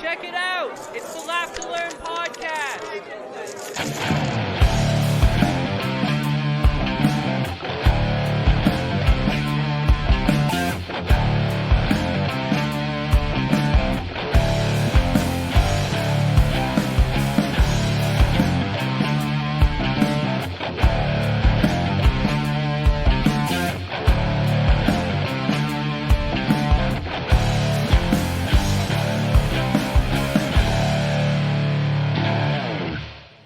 Check it out. It's the Laugh to Learn podcast.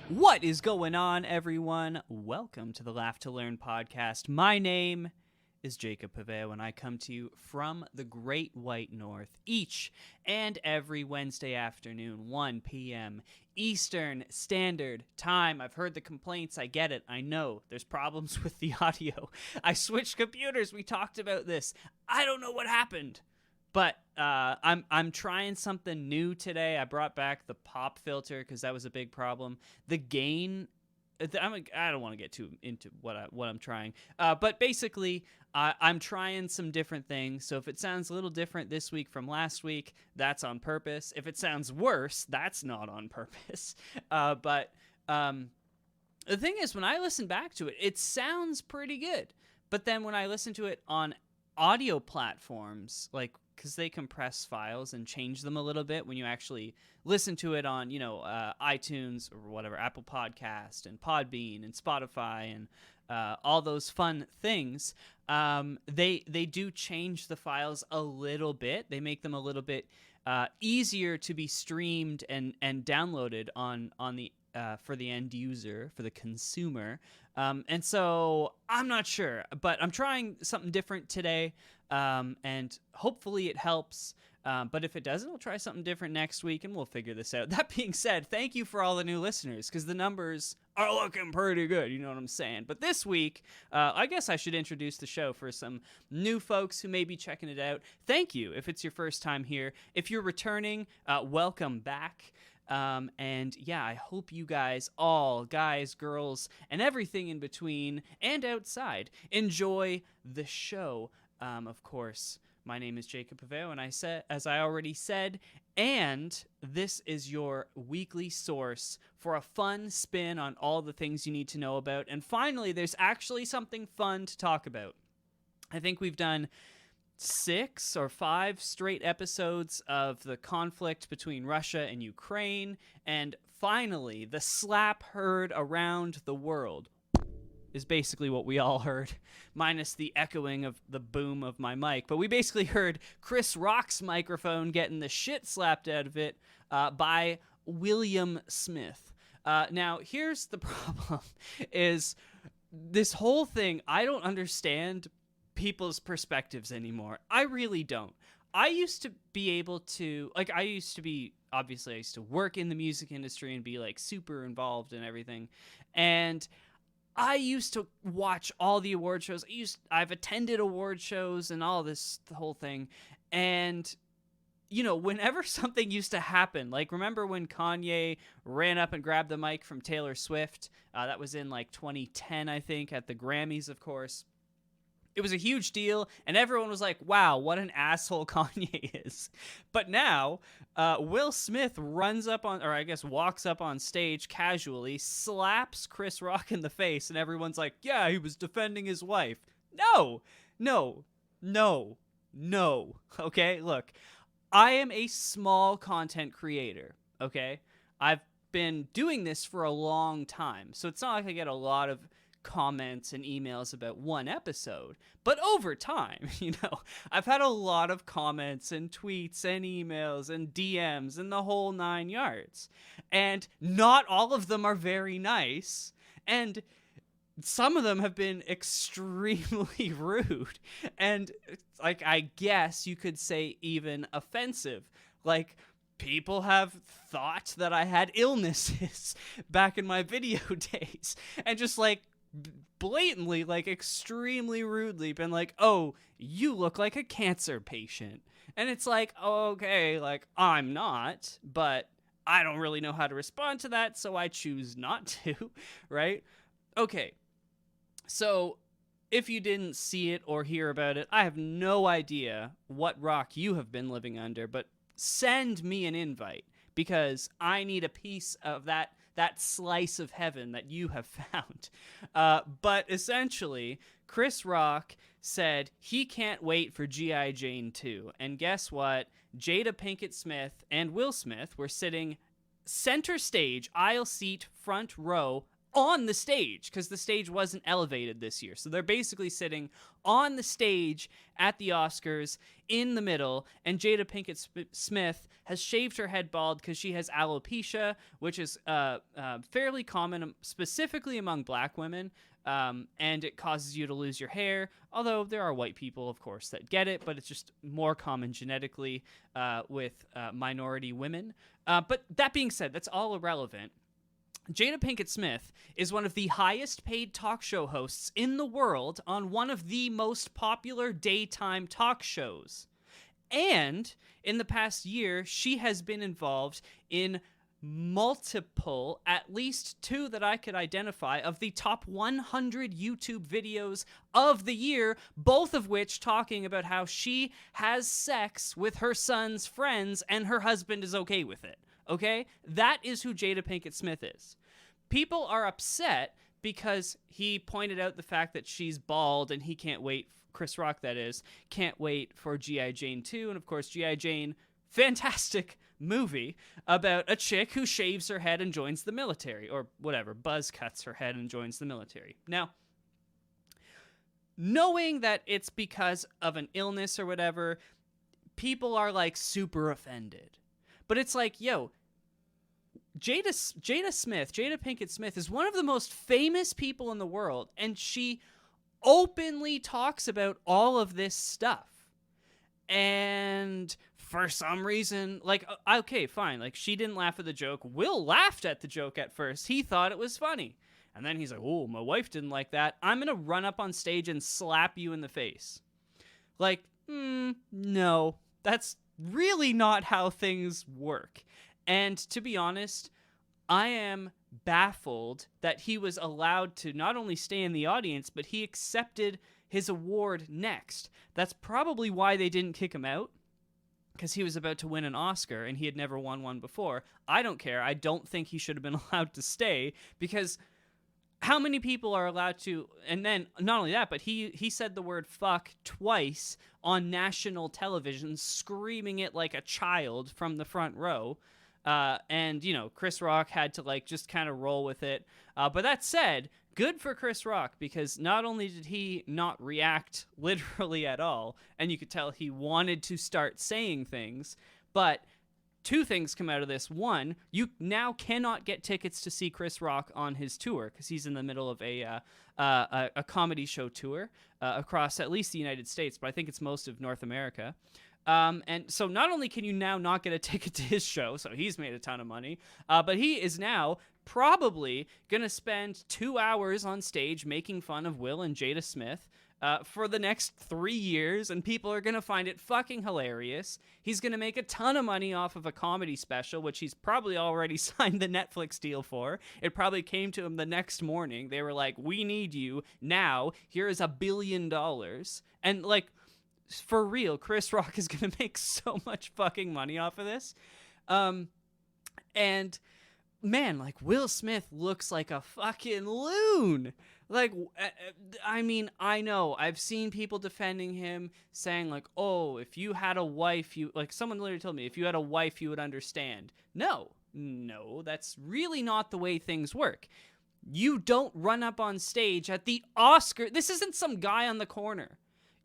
What is going on, everyone? Welcome to the Laugh to Learn podcast. My name is Jacob Paveo, and I come to you from the Great White North each and every Wednesday afternoon, 1 p.m. Eastern Standard Time. I've heard the complaints. I get it. I know there's problems with the audio. I switched computers. We talked about this. I don't know what happened. But I'm trying something new today. I brought back the pop filter because that was a big problem. The gain, I don't want to get too into what I'm trying. But basically, I'm trying some different things. So if it sounds a little different this week from last week, that's on purpose. If it sounds worse, that's not on purpose. But the thing is, when I listen back to it, it sounds pretty good. But then when I listen to it on audio platforms, like, because they compress files and change them a little bit when you actually listen to it on, iTunes or whatever, Apple Podcast and Podbean and Spotify and all those fun things. They do change the files a little bit. They make them a little bit easier to be streamed and downloaded on the for the end user, for the consumer. And so I'm not sure, but I'm trying something different today. And hopefully it helps. But if it doesn't, we'll try something different next week and we'll figure this out. That being said, thank you for all the new listeners because the numbers are looking pretty good. You know what I'm saying? But this week, I guess I should introduce the show for some new folks who may be checking it out. Thank you if it's your first time here. If you're returning, welcome back. And yeah, I hope you guys, all guys, girls, and everything in between and outside, enjoy the show. Of course, my name is Jacob Paveo, and as I already said, and this is your weekly source for a fun spin on all the things you need to know about. And finally, there's actually something fun to talk about. I think we've done 6 or 5 straight episodes of the conflict between Russia and Ukraine, and finally, the slap heard around the world is basically what we all heard, minus the echoing of the boom of my mic. But we basically heard Chris Rock's microphone getting the shit slapped out of it by William Smith. Now, here's the problem, is this whole thing, I don't understand people's perspectives anymore. I really don't. I used to be able to, obviously I used to work in the music industry and be like super involved in everything. And I used to watch all the award shows. I've attended award shows and all this, the whole thing. And, whenever something used to happen, like remember when Kanye ran up and grabbed the mic from Taylor Swift? That was in like 2010, I think, at the Grammys, of course. It was a huge deal, and everyone was like, wow, what an asshole Kanye is. But now, Will Smith walks up on stage casually, slaps Chris Rock in the face, and everyone's like, yeah, he was defending his wife. No. Okay, look, I am a small content creator, okay? I've been doing this for a long time, so it's not like I get a lot of comments and emails about one episode, but over time, I've had a lot of comments and tweets and emails and DMs and the whole 9 yards, and not all of them are very nice, and some of them have been extremely rude, and I guess you could say even offensive. Like, people have thought that I had illnesses back in my video days, and just blatantly, extremely rudely been like, oh, you look like a cancer patient. And it's like, okay, I'm not, but I don't really know how to respond to that, so I choose not to, right? Okay, so if you didn't see it or hear about it, I have no idea what rock you have been living under, but send me an invite because I need a piece of that slice of heaven that you have found. But essentially, Chris Rock said he can't wait for G.I. Jane 2. And guess what? Jada Pinkett Smith and Will Smith were sitting center stage, aisle seat, front row, on the stage, because the stage wasn't elevated this year. So they're basically sitting on the stage at the Oscars in the middle, and Jada Pinkett Smith has shaved her head bald because she has alopecia, which is fairly common, specifically among black women, and it causes you to lose your hair, although there are white people, of course, that get it, but it's just more common genetically with minority women. But that being said, that's all irrelevant. Jada Pinkett Smith is one of the highest paid talk show hosts in the world on one of the most popular daytime talk shows. And in the past year, she has been involved in multiple, at least 2 that I could identify, of the top 100 YouTube videos of the year, both of which talking about how she has sex with her son's friends and her husband is okay with it. Okay? That is who Jada Pinkett Smith is. People are upset because he pointed out the fact that she's bald and he can't wait, Chris Rock that is, can't wait for G.I. Jane 2. And of course, G.I. Jane, fantastic movie about a chick who shaves her head and joins the military, or whatever, buzz cuts her head and joins the military. Now, knowing that it's because of an illness or whatever, people are like super offended. But it's like, yo, Jada Pinkett Smith is one of the most famous people in the world, and she openly talks about all of this stuff. And for some reason, like, okay, fine, like, she didn't laugh at the joke. Will laughed at the joke at first. He thought it was funny. And then he's like, oh, my wife didn't like that. I'm going to run up on stage and slap you in the face. Like, no, that's really not how things work. And to be honest, I am baffled that he was allowed to not only stay in the audience, but he accepted his award next. That's probably why they didn't kick him out, because he was about to win an Oscar and he had never won one before. I don't care. I don't think he should have been allowed to stay, because how many people are allowed to, and then not only that, but he said the word fuck twice on national television, screaming it like a child from the front row. And, you know, Chris Rock had to, like, just kind of roll with it. But that said, good for Chris Rock, because not only did he not react literally at all, and you could tell he wanted to start saying things, but 2 things come out of this. 1, you now cannot get tickets to see Chris Rock on his tour, because he's in the middle of a comedy show tour across at least the United States, but I think it's most of North America. And so not only can you now not get a ticket to his show, so he's made a ton of money, but he is now probably going to spend 2 hours on stage making fun of Will and Jada Smith for the next 3 years, and people are going to find it fucking hilarious. He's going to make a ton of money off of a comedy special, which he's probably already signed the Netflix deal for. It probably came to him the next morning. They were like, we need you now. Here is $1 billion. And, like, for real, Chris Rock is going to make so much fucking money off of this. And man, like, Will Smith looks like a fucking loon. Like, I mean, I know I've seen people defending him, saying like, oh, if you had a wife, like, someone literally told me, if you had a wife, you would understand. No, that's really not the way things work. You don't run up on stage at the Oscar. This isn't some guy on the corner.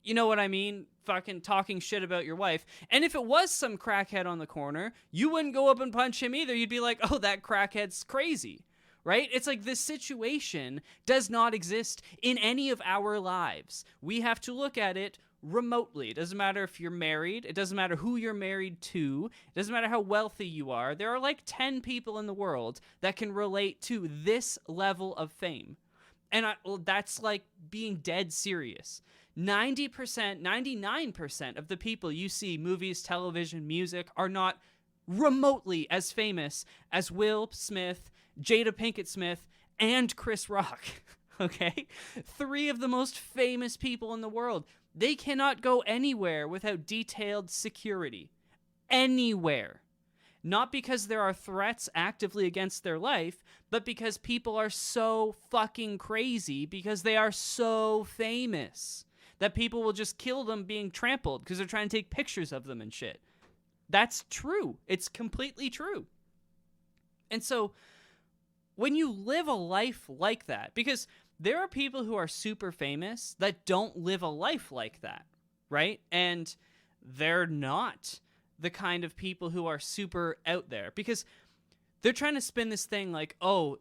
You know what I mean? Fucking talking shit about your wife. And if it was some crackhead on the corner, you wouldn't go up and punch him either. You'd be like, oh, that crackhead's crazy, right? It's like this situation does not exist in any of our lives. We have to look at it remotely. It doesn't matter if you're married. It doesn't matter who you're married to. It doesn't matter how wealthy you are. There are like 10 people in the world that can relate to this level of fame. And that's like being dead serious. 90%, 99% of the people you see, movies, television, music, are not remotely as famous as Will Smith, Jada Pinkett Smith, and Chris Rock. Okay? 3 of the most famous people in the world. They cannot go anywhere without detailed security. anywhere. Not because there are threats actively against their life, but because people are so fucking crazy because they are so famous that people will just kill them being trampled because they're trying to take pictures of them and shit. That's true. It's completely true. And so when you live a life like that, because there are people who are super famous that don't live a life like that, right? And they're not the kind of people who are super out there because they're trying to spin this thing like, oh,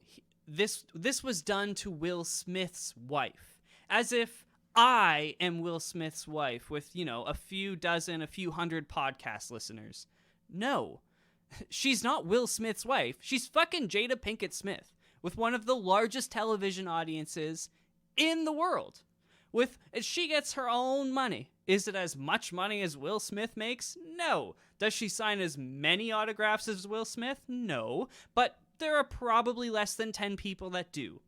this was done to Will Smith's wife, as if I am Will Smith's wife with, a few hundred podcast listeners. No, she's not Will Smith's wife. She's fucking Jada Pinkett Smith with one of the largest television audiences in the world. She gets her own money. Is it as much money as Will Smith makes? No. Does she sign as many autographs as Will Smith? No. But there are probably less than 10 people that do.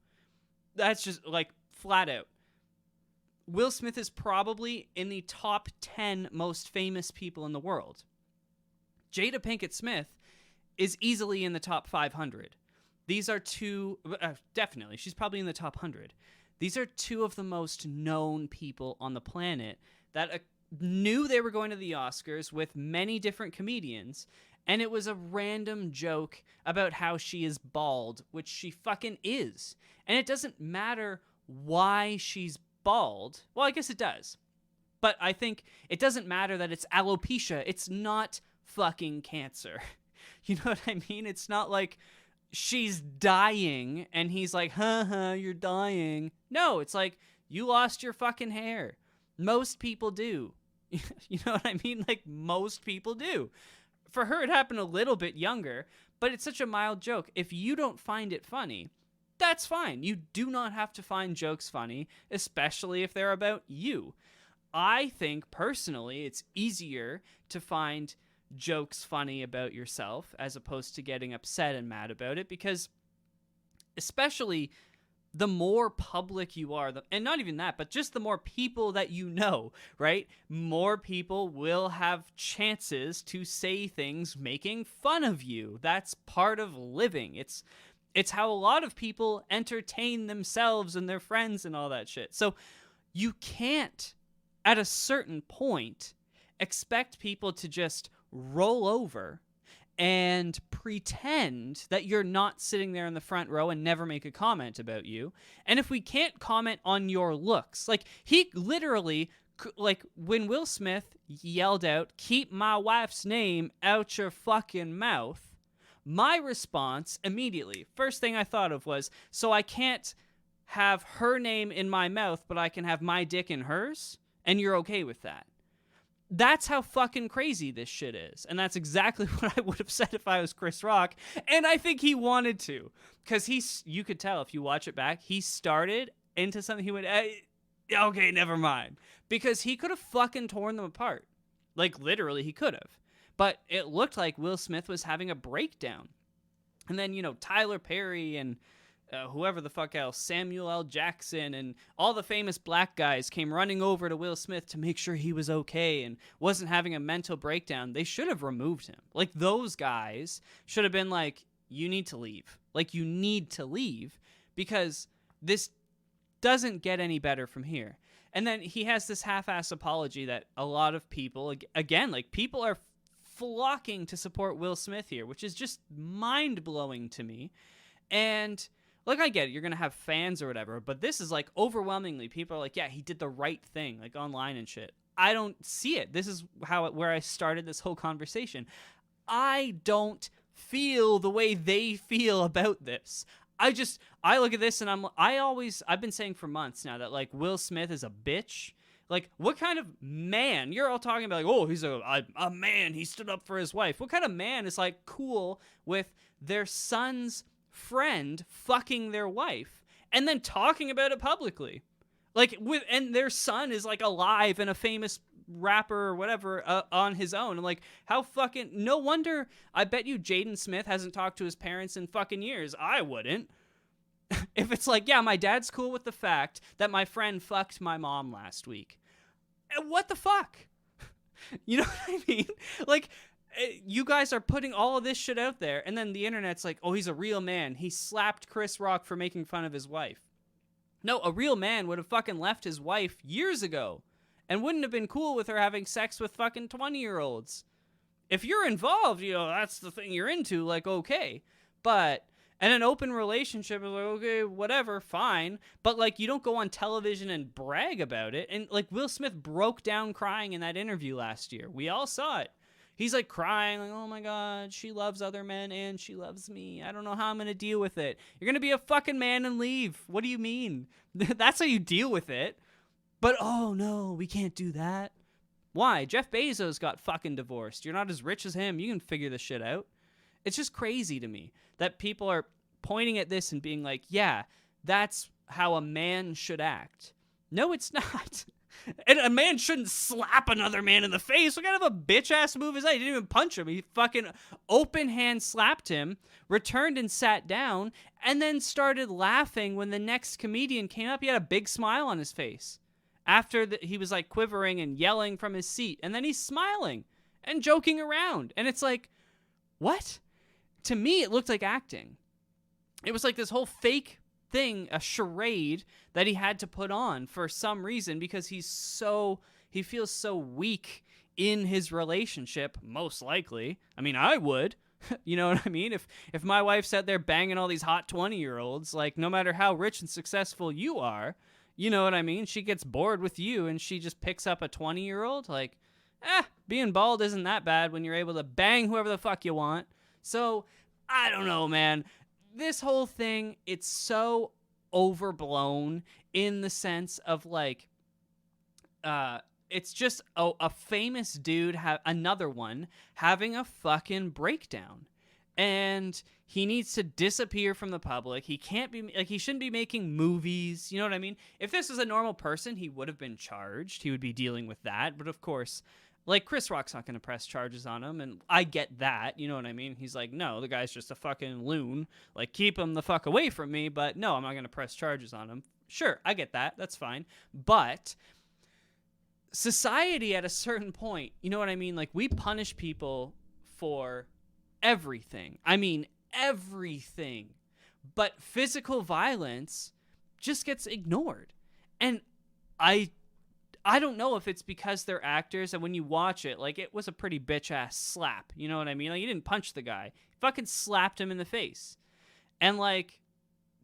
That's just, flat out. Will Smith is probably in the top 10 most famous people in the world. Jada Pinkett Smith is easily in the top 500. These are two, definitely, she's probably in the top 100. These are two of the most known people on the planet that knew they were going to the Oscars with many different comedians, and it was a random joke about how she is bald, which she fucking is. And it doesn't matter why she's bald. Well, I guess it does. But I think it doesn't matter that it's alopecia. It's not fucking cancer. You know what I mean? It's not like she's dying and he's like, you're dying. No, it's like, you lost your fucking hair. Most people do. You know what I mean? Like, most people do. For her, it happened a little bit younger, but it's such a mild joke. If you don't find it funny, that's fine. You do not have to find jokes funny, especially if they're about you. I think, personally, it's easier to find jokes funny about yourself as opposed to getting upset and mad about it, because especially the more public you are, and not even that, but just the more people that you know, right? More people will have chances to say things making fun of you. That's part of living. It's how a lot of people entertain themselves and their friends and all that shit. So you can't, at a certain point, expect people to just roll over and pretend that you're not sitting there in the front row and never make a comment about you. And if we can't comment on your looks, like he literally, like when Will Smith yelled out, "Keep my wife's name out your fucking mouth," my response immediately, first thing I thought of was, so I can't have her name in my mouth, but I can have my dick in hers? And you're okay with that? That's how fucking crazy this shit is. And that's exactly what I would have said if I was Chris Rock. And I think he wanted to. Because you could tell if you watch it back, he started into something, he went, okay, never mind. Because he could have fucking torn them apart. Like, literally, he could have. But it looked like Will Smith was having a breakdown. And then, Tyler Perry and whoever the fuck else, Samuel L. Jackson, and all the famous black guys came running over to Will Smith to make sure he was okay and wasn't having a mental breakdown. They should have removed him. Like, those guys should have been like, you need to leave. Like, you need to leave because this doesn't get any better from here. And then he has this half-ass apology that a lot of people, again, like, people are flocking to support Will Smith here, which is just mind-blowing to me. And like, I get it, you're going to have fans or whatever, but this is like overwhelmingly people are like, yeah, he did the right thing, like online and shit. I don't see it. This is where I started this whole conversation. I don't feel the way they feel about this. I look at this and I've been saying for months now that like Will Smith is a bitch. Like, what kind of man? You're all talking about like, oh, he's a man. He stood up for his wife. What kind of man is like cool with their son's friend fucking their wife and then talking about it publicly, and their son is like alive and a famous rapper or whatever on his own? And like, how fucking, no wonder, I bet you Jaden Smith hasn't talked to his parents in fucking years. I wouldn't. If it's like, yeah, my dad's cool with the fact that my friend fucked my mom last week. What the fuck? You know what I mean? Like, You guys are putting all of this shit out there, and then the internet's like, oh, he's a real man. He slapped Chris Rock for making fun of his wife. No, a real man would have fucking left his wife years ago and wouldn't have been cool with her having sex with fucking 20-year-olds. If you're involved, that's the thing you're into, like, okay. But, and an open relationship is like, okay, whatever, fine. But, like, you don't go on television and brag about it. And, like, Will Smith broke down crying in that interview last year. We all saw it. He's, like, crying, like, oh, my God, she loves other men and she loves me. I don't know how I'm going to deal with it. You're going to be a fucking man and leave. What do you mean? That's how you deal with it. But, oh, no, we can't do that. Why? Jeff Bezos got fucking divorced. You're not as rich as him. You can figure this shit out. It's just crazy to me that people are pointing at this and being like, yeah, that's how a man should act. No, it's not. And a man shouldn't slap another man in the face. What kind of a bitch-ass move is that? He didn't even punch him. He fucking open hand slapped him, returned and sat down, and then started laughing when the next comedian came up. He had a big smile on his face. After he was like quivering and yelling from his seat. And then he's smiling and joking around. And it's like, what? To me, it looked like acting. It was like this whole fake thing, a charade that he had to put on for some reason because he feels so weak in his relationship, most likely. I mean, I would. You know what I mean? If my wife's out there banging all these hot 20-year-olds, like no matter how rich and successful you are, you know what I mean? She gets bored with you and she just picks up a 20-year-old. Like, being bald isn't that bad when you're able to bang whoever the fuck you want. So, I don't know, man. This whole thing, it's so overblown in the sense of like, it's just a famous dude, another one, having a fucking breakdown. And he needs to disappear from the public. He can't be, like, he shouldn't be making movies. You know what I mean? If this was a normal person, he would have been charged. He would be dealing with that. But of course, like, Chris Rock's not going to press charges on him. And I get that. You know what I mean? He's like, no, the guy's just a fucking loon. Like, keep him the fuck away from me. But no, I'm not going to press charges on him. Sure, I get that. That's fine. But society at a certain point, you know what I mean? Like, we punish people for everything. I mean, everything. But physical violence just gets ignored. And I don't know if it's because they're actors and when you watch it, like, it was a pretty bitch-ass slap. You know what I mean? Like, you didn't punch the guy. You fucking slapped him in the face. And, like,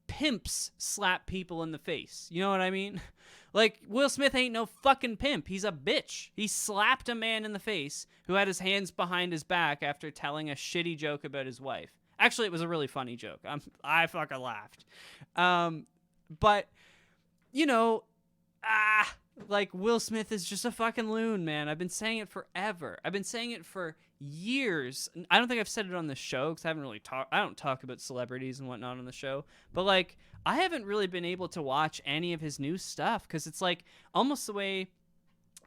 pimps slap people in the face. You know what I mean? Like, Will Smith ain't no fucking pimp. He's a bitch. He slapped a man in the face who had his hands behind his back after telling a shitty joke about his wife. Actually, it was a really funny joke. I fucking laughed. But, you know, like, Will Smith is just a fucking loon, man. I've been saying it forever. I've been saying it for years. I don't think I've said it on the show because I don't talk about celebrities and whatnot on the show. But, like, I haven't really been able to watch any of his new stuff because it's, like, almost the way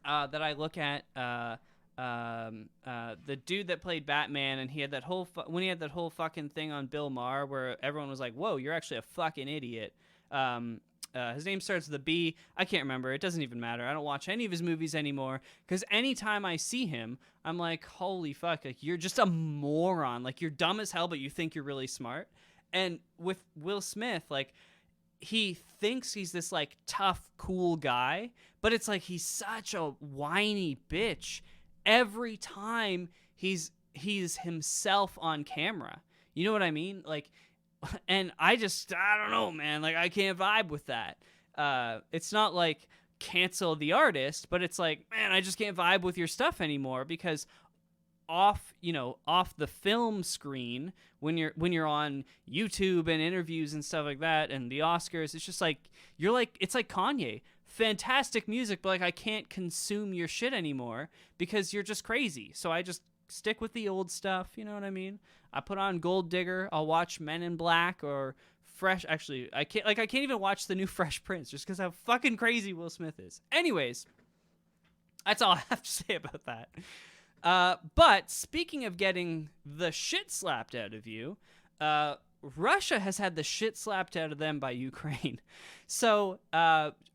that I look at the dude that played Batman, and he had that whole when he had that whole fucking thing on Bill Maher where everyone was like, whoa, you're actually a fucking idiot. His name starts with a B. I can't remember. It doesn't even matter. I don't watch any of his movies anymore because anytime I see him, I'm like, holy fuck, like, you're just a moron. Like, you're dumb as hell, but you think you're really smart. And with Will Smith, like, he thinks he's this, like, tough, cool guy, but it's like he's such a whiny bitch every time he's himself on camera. You know what I mean? Like, and I don't know, man. Like, I can't vibe with that. It's not like cancel the artist, but it's like, man, I just can't vibe with your stuff anymore because off the film screen, when you're on YouTube and interviews and stuff like that and the Oscars, it's just like, it's like Kanye. Fantastic music, but like, I can't consume your shit anymore because you're just crazy. So I just stick with the old stuff, you know what I mean? I put on Gold Digger, I'll watch Men in Black or Fresh. Actually, I can't even watch the new Fresh Prince just because how fucking crazy Will Smith is. Anyways, that's all I have to say about that. But speaking of getting the shit slapped out of you, Russia has had the shit slapped out of them by Ukraine. So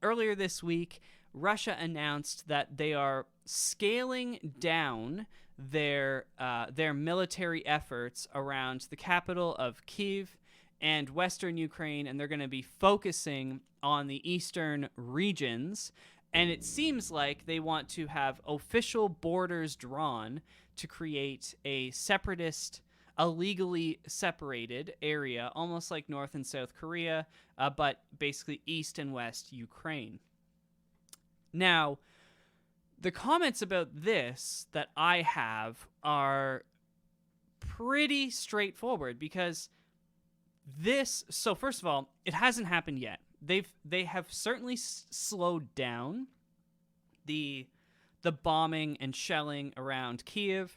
earlier this week, Russia announced that they are scaling down their military efforts around the capital of Kyiv and western Ukraine, and they're going to be focusing on the eastern regions. And it seems like they want to have official borders drawn to create a separatist, a legally separated area, almost like North and South Korea, but basically East and West Ukraine. Now, the comments about this that I have are pretty straightforward because so first of all, it hasn't happened yet. They have certainly slowed down the bombing and shelling around Kyiv.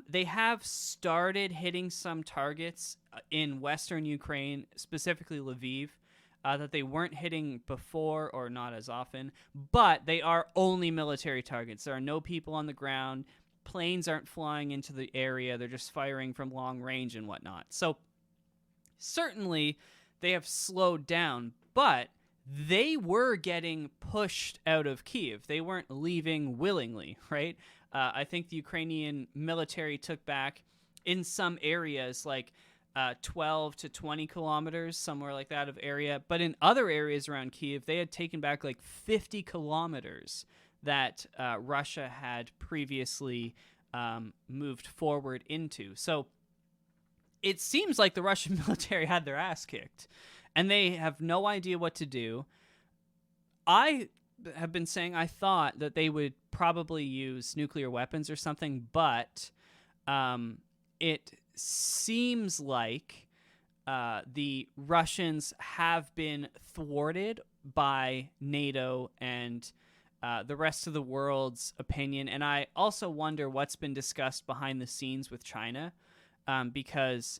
They have started hitting some targets in western Ukraine, specifically Lviv, that they weren't hitting before or not as often, but they are only military targets. There are no people on the ground. Planes aren't flying into the area. They're just firing from long range and whatnot. So certainly they have slowed down, but they were getting pushed out of Kyiv. They weren't leaving willingly, right? I think the Ukrainian military took back in some areas like 12 to 20 kilometers, somewhere like that of area. But in other areas around Kyiv, they had taken back like 50 kilometers that Russia had previously moved forward into. So it seems like the Russian military had their ass kicked, and they have no idea what to do. I have been saying I thought that they would probably use nuclear weapons or something, but it seems like the Russians have been thwarted by NATO and the rest of the world's opinion. And I also wonder what's been discussed behind the scenes with China, because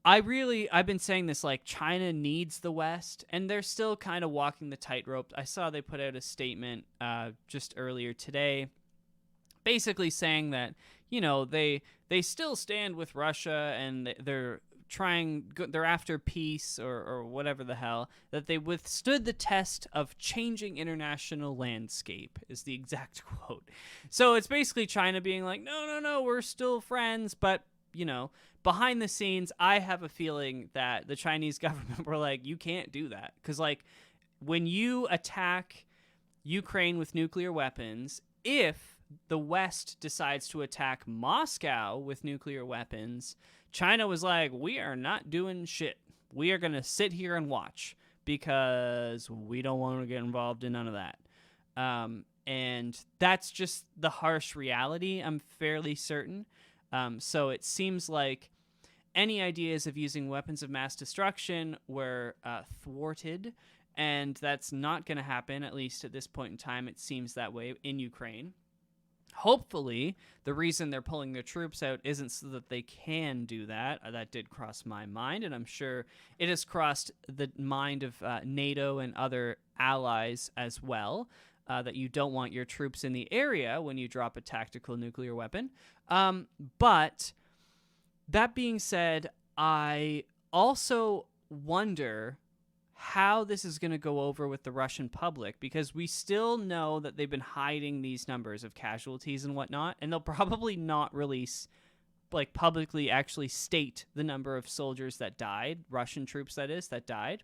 I've been saying this, like, China needs the West, and they're still kind of walking the tightrope. I saw they put out a statement just earlier today, basically saying that, you know, they still stand with Russia and they're after peace or whatever the hell, that they withstood the test of changing international landscape is the exact quote. So it's basically China being like, no, we're still friends, but, you know, behind the scenes, I have a feeling that the Chinese government were like, you can't do that. Because, like, when you attack Ukraine with nuclear weapons, if the West decides to attack Moscow with nuclear weapons, China was like, we are not doing shit. We are going to sit here and watch because we don't want to get involved in none of that. And that's just the harsh reality, I'm fairly certain. So it seems like any ideas of using weapons of mass destruction were thwarted, and that's not going to happen, at least at this point in time. It seems that way in Ukraine. Hopefully, the reason they're pulling their troops out isn't so that they can do that. That did cross my mind, and I'm sure it has crossed the mind of NATO and other allies as well, that you don't want your troops in the area when you drop a tactical nuclear weapon. But that being said, I also wonder how this is going to go over with the Russian public, because we still know that they've been hiding these numbers of casualties and whatnot, and they'll probably not release, like, publicly actually state the number of soldiers that died, Russian troops that is, that died.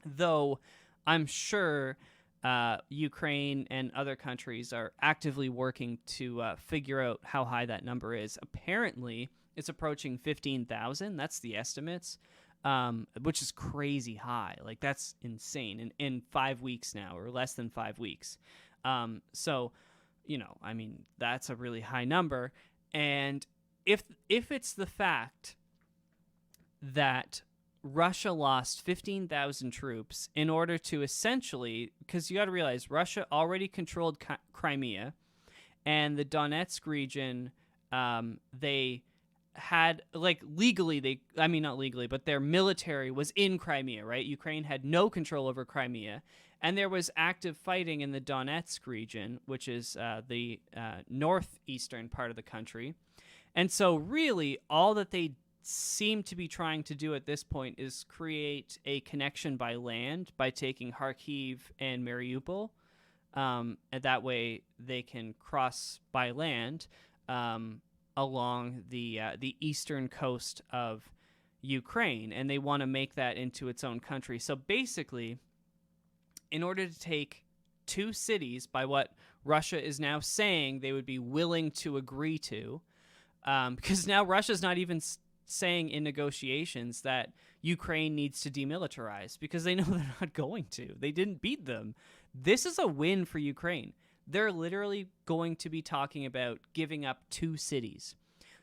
Though I'm sure Ukraine and other countries are actively working to figure out how high that number is. Apparently, it's approaching 15,000. That's the estimates, which is crazy high. Like, that's insane in 5 weeks now, or less than 5 weeks. So, you know, I mean, that's a really high number. And if it's the fact that Russia lost 15,000 troops in order to essentially, because you got to realize Russia already controlled Crimea, and the Donetsk region, they had, like, legally, not legally, but their military was in Crimea, right? Ukraine had no control over Crimea, and there was active fighting in the Donetsk region, which is the northeastern part of the country. And so really all that they seem to be trying to do at this point is create a connection by land by taking Kharkiv and Mariupol. And that way they can cross by land. along the eastern coast of Ukraine, and they want to make that into its own country. So basically, in order to take 2 cities, by what Russia is now saying they would be willing to agree to, because now Russia's not even saying in negotiations that Ukraine needs to demilitarize, because they know they're not going to. They didn't beat them. This is a win for Ukraine. They're literally going to be talking about giving up 2 cities.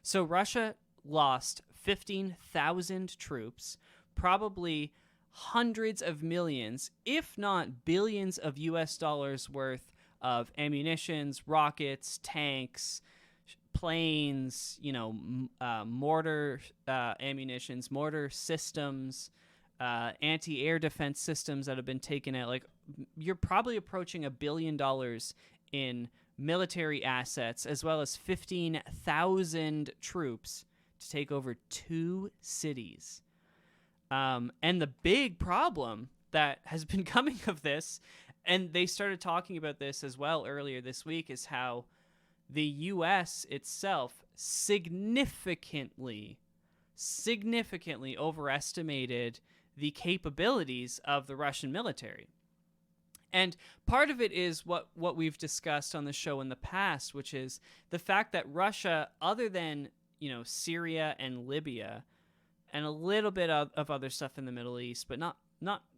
So Russia lost 15,000 troops, probably hundreds of millions, if not billions of US dollars worth of ammunitions, rockets, tanks, planes, mortar ammunitions, mortar systems, anti-air defense systems that have been taken out. Like, you're probably approaching $1 billion in military assets, as well as 15,000 troops to take over 2 cities. And the big problem that has been coming of this, and they started talking about this as well earlier this week, is how the U.S. itself significantly overestimated the capabilities of the Russian military. And part of it is what we've discussed on the show in the past, which is the fact that Russia, other than, Syria and Libya, and a little bit of other stuff in the Middle East, but not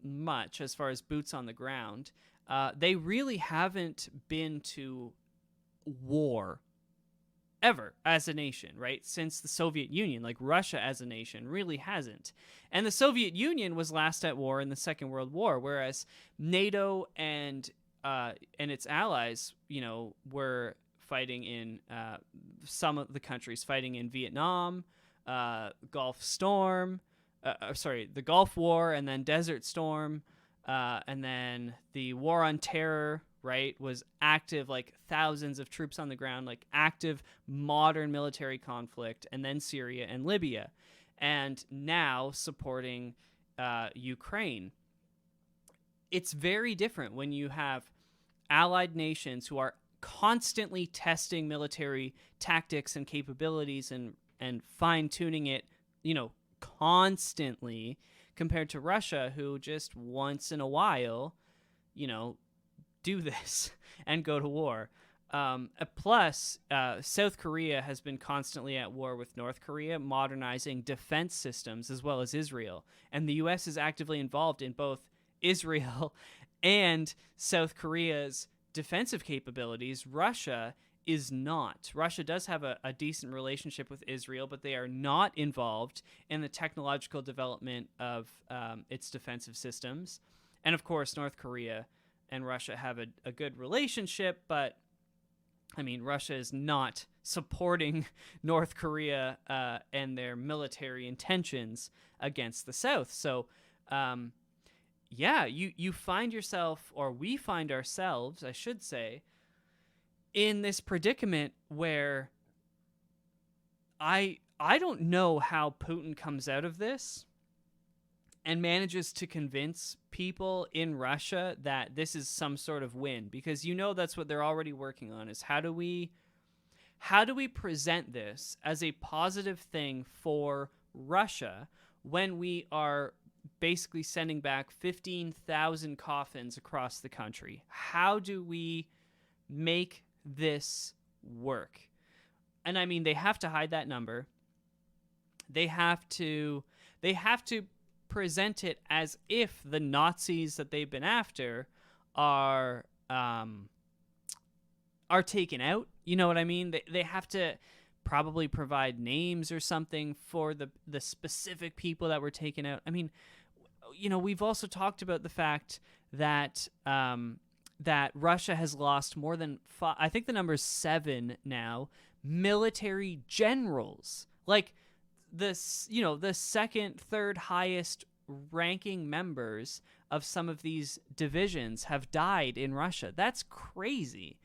much as far as boots on the ground, they really haven't been to war ever as a nation, right? Since the Soviet Union. Like, Russia as a nation really hasn't. And the Soviet Union was last at war in the Second World War, whereas NATO and its allies, were fighting in some of the countries fighting in Vietnam, the Gulf War, and then Desert Storm, and then the War on Terror, right, was active, like thousands of troops on the ground, like active modern military conflict, and then Syria and Libya, and now supporting Ukraine. It's very different when you have allied nations who are constantly testing military tactics and capabilities and fine-tuning it, constantly, compared to Russia, who just once in a while, do this and go to war. Plus, South Korea has been constantly at war with North Korea, modernizing defense systems, as well as Israel. And the U.S. is actively involved in both Israel and South Korea's defensive capabilities. Russia is not. Russia does have a decent relationship with Israel, but they are not involved in the technological development of its defensive systems. And of course, North Korea and Russia have a good relationship, but Russia is not supporting North Korea and their military intentions against the South. So, you find yourself, or we find ourselves, I should say, in this predicament where I don't know how Putin comes out of this and manages to convince people in Russia that this is some sort of win, because that's what they're already working on, is how do we present this as a positive thing for Russia when we are basically sending back 15,000 coffins across the country? How do we make this work? And they have to hide that number. They have to present it as if the Nazis that they've been after are taken out. You know what I mean? They have to probably provide names or something for the specific people that were taken out. We've also talked about the fact that that Russia has lost more than I think the number's 7 now, military generals. Like, the second, third highest ranking members of some of these divisions have died in Russia. That's crazy.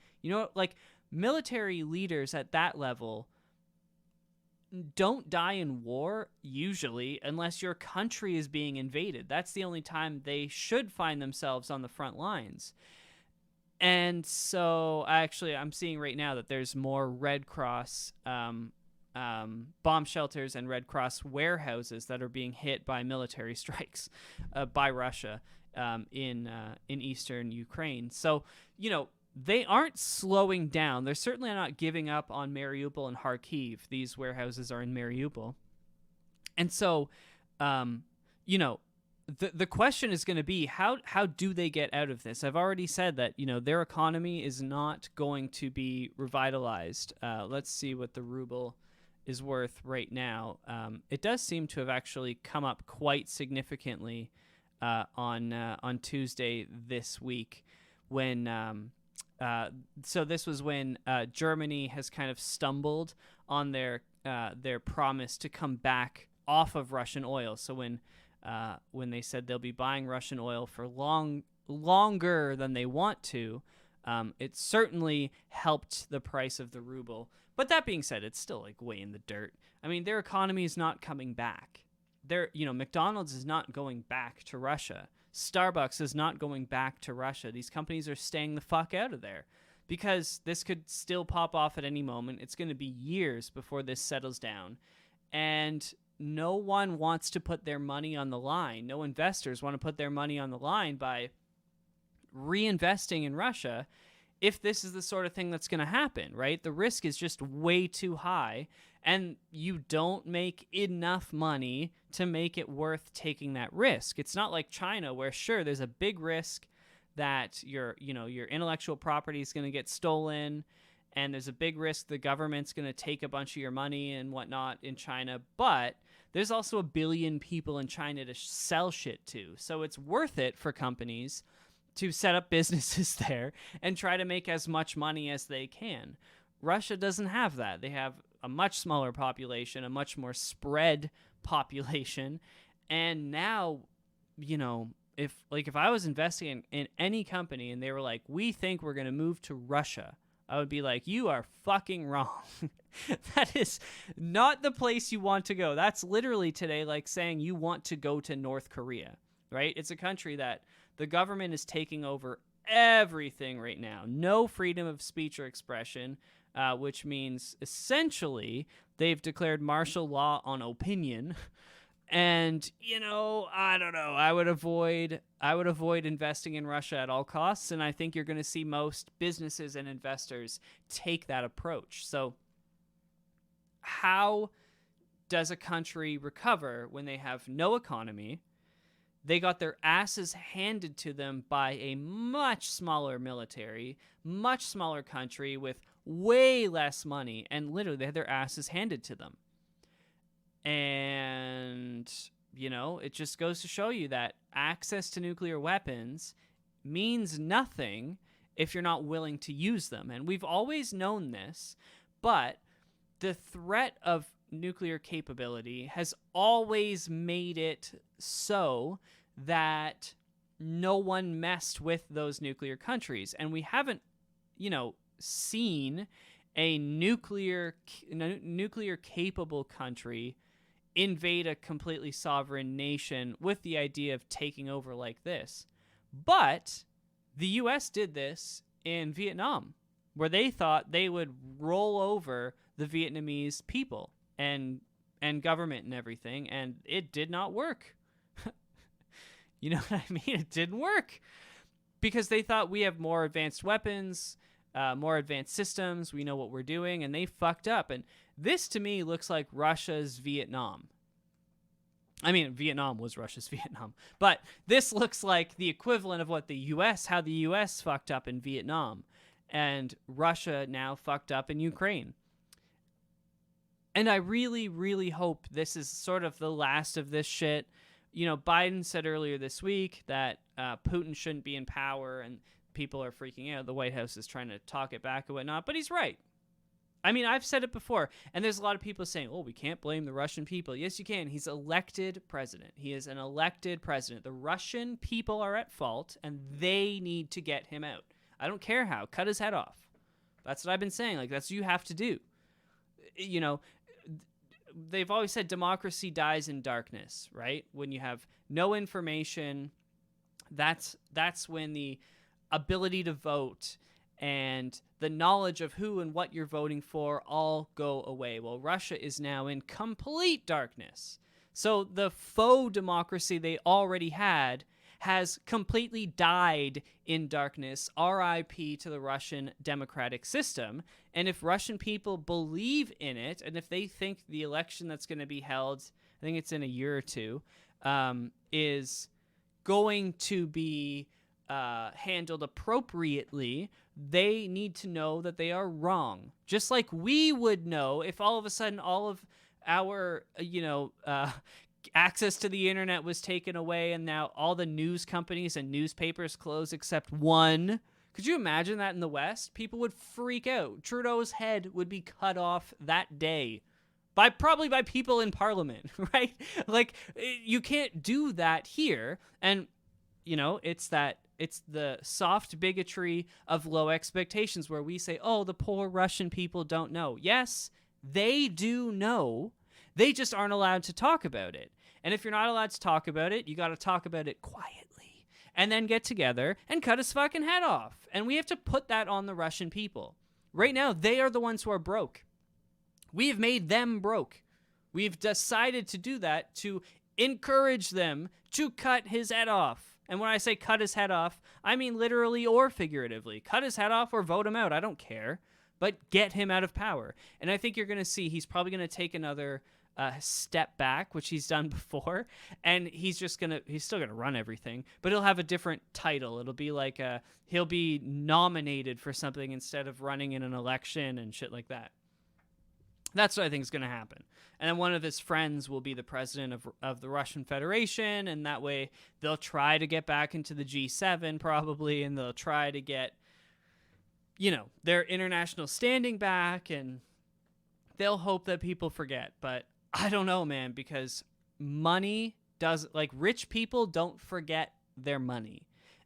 Military leaders at that level don't die in war usually unless your country is being invaded. That's the only time they should find themselves on the front lines. And so I'm seeing right now that there's more Red Cross bomb shelters and Red Cross warehouses that are being hit by military strikes by Russia in eastern Ukraine. So, they aren't slowing down. They're certainly not giving up on Mariupol and Kharkiv. These warehouses are in Mariupol. And so, the question is going to be how do they get out of this? I've already said that, their economy is not going to be revitalized. Let's see what the ruble is worth right now. It does seem to have actually come up quite significantly on Tuesday this week when so this was when Germany has kind of stumbled on their promise to come back off of Russian oil. So when they said they'll be buying Russian oil for longer than they want to, it certainly helped the price of the ruble. But that being said, it's still like way in the dirt. I mean, their economy is not coming back. McDonald's is not going back to Russia. Starbucks is not going back to Russia. These companies are staying the fuck out of there because this could still pop off at any moment. It's going to be years before this settles down. And no one wants to put their money on the line. No investors want to put their money on the line by reinvesting in Russia if this is the sort of thing that's going to happen, right? The risk is just way too high, and you don't make enough money to make it worth taking that risk. It's not like China where, sure, there's a big risk that your intellectual property is going to get stolen, and there's a big risk the government's going to take a bunch of your money and whatnot in China, but there's also 1 billion people in China to sell shit to. So it's worth it for companies to set up businesses there and try to make as much money as they can. Russia doesn't have that. They have a much smaller population, a much more spread population. And now, if I was investing in any company and they were like, we think we're going to move to Russia, I would be like, you are fucking wrong. That is not the place you want to go. That's literally today like saying you want to go to North Korea, right? It's a country that the government is taking over everything right now. No freedom of speech or expression, which means essentially they've declared martial law on opinion. And, I don't know. I would avoid investing in Russia at all costs, and I think you're going to see most businesses and investors take that approach. So how does a country recover when they have no economy? They got their asses handed to them by a much smaller military, much smaller country with way less money, and literally they had their asses handed to them. And, it just goes to show you that access to nuclear weapons means nothing if you're not willing to use them. And we've always known this, but the threat of nuclear capability has always made it so that no one messed with those nuclear countries. And we haven't, seen a nuclear capable country invade a completely sovereign nation with the idea of taking over like this. But the US did this in Vietnam, where they thought they would roll over the Vietnamese people and government and everything, and it did not work. You know what I mean? It didn't work because they thought we have more advanced weapons, more advanced systems, we know what we're doing, and they fucked up. And this, to me, looks like Russia's Vietnam. I mean, Vietnam was Russia's Vietnam, but this looks like the equivalent of how the U.S. fucked up in Vietnam, and Russia now fucked up in Ukraine. And I really, really hope this is sort of the last of this shit. Biden said earlier this week that Putin shouldn't be in power, and people are freaking out. The White House is trying to talk it back and whatnot, but he's right. I mean, I've said it before, and there's a lot of people saying, we can't blame the Russian people. Yes, you can. He's elected president. He is an elected president. The Russian people are at fault, and they need to get him out. I don't care how. Cut his head off. That's what I've been saying. Like, that's what you have to do. They've always said democracy dies in darkness, right? When you have no information, that's when the ability to vote and the knowledge of who and what you're voting for all go away. Well, Russia is now in complete darkness. So the faux democracy they already had has completely died in darkness. RIP to the Russian democratic system. And if Russian people believe in it, and if they think the election that's going to be held, I think it's in a year or two, is going to be handled appropriately, they need to know that they are wrong. Just like we would know if all of a sudden all of our, access to the internet was taken away and now all the news companies and newspapers closed except one. Could you imagine that in the West? People would freak out. Trudeau's head would be cut off that day. Probably by people in Parliament, right? Like, you can't do that here. And, it's the soft bigotry of low expectations where we say, oh, the poor Russian people don't know. Yes, they do know. They just aren't allowed to talk about it. And if you're not allowed to talk about it, you got to talk about it quietly and then get together and cut his fucking head off. And we have to put that on the Russian people. Right now, they are the ones who are broke. We have made them broke. We've decided to do that to encourage them to cut his head off. And when I say cut his head off, I mean literally or figuratively. Cut his head off or vote him out. I don't care. But get him out of power. And I think you're going to see he's probably going to take another step back, which he's done before. And he's still going to run everything. But he'll have a different title. It'll be like he'll be nominated for something instead of running in an election and shit like that. That's what I think is going to happen. And then one of his friends will be the president of the Russian Federation, and that way they'll try to get back into the G7 probably, and they'll try to get, their international standing back, and they'll hope that people forget. But I don't know, man, because rich people don't forget their money.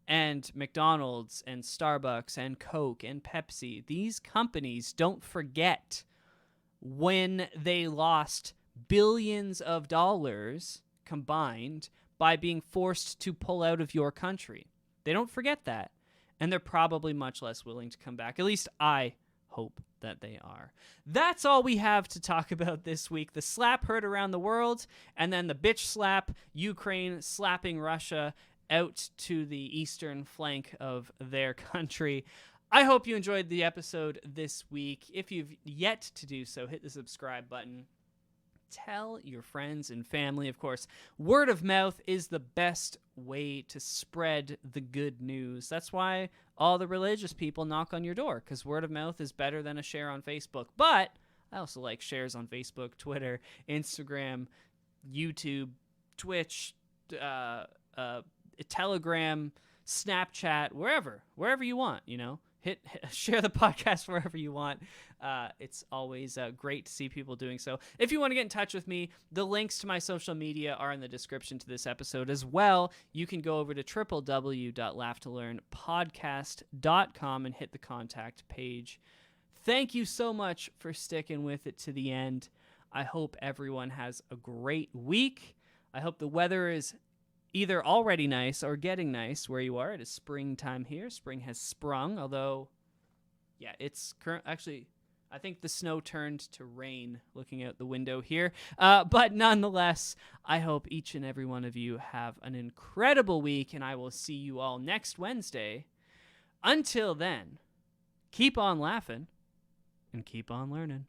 And McDonald's and Starbucks and Coke and Pepsi, these companies don't forget when they lost billions of dollars combined by being forced to pull out of your country. They don't forget that. And they're probably much less willing to come back. At least I hope that they are. That's all we have to talk about this week. The slap heard around the world, and then the bitch slap, Ukraine slapping Russia out to the eastern flank of their country. I hope you enjoyed the episode this week. If you've yet to do so, hit the subscribe button. Tell your friends and family. Of course, word of mouth is the best way to spread the good news. That's why all the religious people knock on your door, because word of mouth is better than a share on Facebook. But I also like shares on Facebook, Twitter, Instagram, YouTube, Twitch, Telegram, Snapchat, wherever you want, share the podcast wherever you want. It's always great to see people doing so. If you want to get in touch with me, the links to my social media are in the description to this episode as well. You can go over to www.laughtolearnpodcast.com and hit the contact page. Thank you so much for sticking with it to the end. I hope everyone has a great week. I hope the weather is either already nice or getting nice where you are. It is springtime here. Spring has sprung, although, yeah, it's actually, I think the snow turned to rain looking out the window here. But nonetheless, I hope each and every one of you have an incredible week, and I will see you all next Wednesday. Until then, keep on laughing and keep on learning.